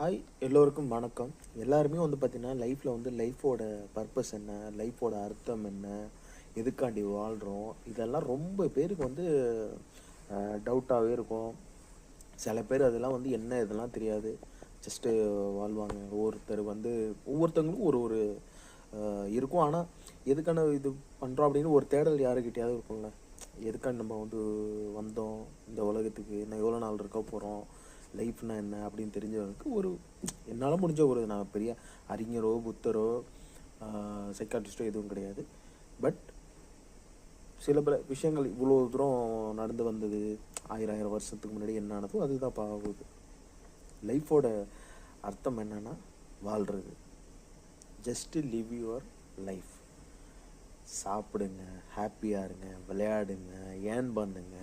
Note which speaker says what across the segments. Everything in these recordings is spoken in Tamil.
Speaker 1: ஹாய், எல்லோருக்கும் வணக்கம். எல்லாருமே வந்து பார்த்தீங்கன்னா, லைஃப்பில் வந்து லைஃபோட பர்பஸ் என்ன, லைஃபோட அர்த்தம் என்ன, எதுக்காண்டி வாழ்கிறோம், இதெல்லாம் ரொம்ப பேருக்கு வந்து டவுட்டாகவே இருக்கும். சில பேர் அதெல்லாம் வந்து என்ன இதெல்லாம் தெரியாது, ஜஸ்ட்டு வாழ்வாங்க. ஒவ்வொருத்தவங்களுக்கும் ஒரு ஒரு இருக்கும். ஆனால் எதுக்கான இது பண்ணுறோம் அப்படின்னு ஒரு தேடல் யாருக்கிட்டையாவது இருக்கும்ல. எதுக்காண்டி நம்ம வந்து வந்தோம் இந்த உலகத்துக்கு, இன்னும் எவ்வளோ நாள் இருக்க போகிறோம், லைஃப்னா என்ன அப்படின்னு தெரிஞ்சவனுக்கு ஒரு என்னால் முடிஞ்ச ஒரு நான் பெரிய அறிஞரோ புத்தரோ சைக்காட்ரிஸ்டோ எதுவும் கிடையாது. பட் சில பல விஷயங்கள் இவ்வளோ தூரம் நடந்து வந்தது, ஆயிரம் வருஷத்துக்கு முன்னாடி என்ன ஆனதோ அதுதான் பாகுது. லைஃபோட அர்த்தம் என்னன்னா வாழ்கிறது. Just live your life. சாப்பிடுங்க, ஹாப்பியாக இருங்க, விளையாடுங்க, ஏர்ன் பண்ணுங்க.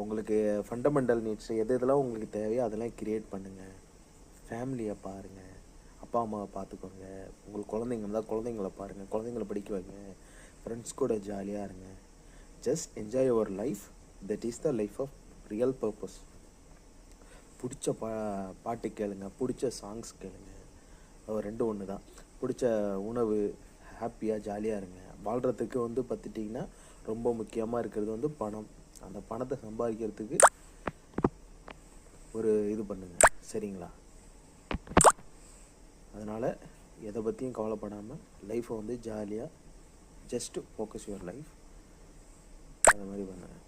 Speaker 1: உங்களுக்கு ஃபண்டமெண்டல் நீட்ஸ் எது எதெல்லாம் உங்களுக்கு தேவையோ அதெல்லாம் க்ரியேட் பண்ணுங்கள். ஃபேமிலியை பாருங்கள், அப்பா அம்மாவை பார்த்துக்கோங்க. உங்களுக்கு குழந்தைங்க இருந்தால் குழந்தைங்கள பாருங்கள், குழந்தைங்கள படிக்க வைங்க. ஃப்ரெண்ட்ஸ் கூட ஜாலியாக இருங்க. Just enjoy your life. That is the life of real purpose. பிடிச்ச பாட்டு கேளுங்க, பிடிச்ச சாங்ஸ் கேளுங்க. ரெண்டும் ஒன்று தான். பிடிச்ச உணவு, ஹாப்பியாக ஜாலியாக இருங்க. வாழ்கிறதுக்கு வந்து பார்த்துட்டிங்கன்னா ரொம்ப முக்கியமாக இருக்கிறது வந்து பணம். அந்த பணத்தை சம்பாதிக்கிறதுக்கு ஒரு இது பண்ணுங்க, சரிங்களா? அதனால் எதை பற்றியும் கவலைப்படாமல் லைஃப்பை வந்து ஜாலியாக ஜஸ்ட்டு ஃபோக்கஸ் யுவர் லைஃப், அந்த மாதிரி பண்ணுங்கள்.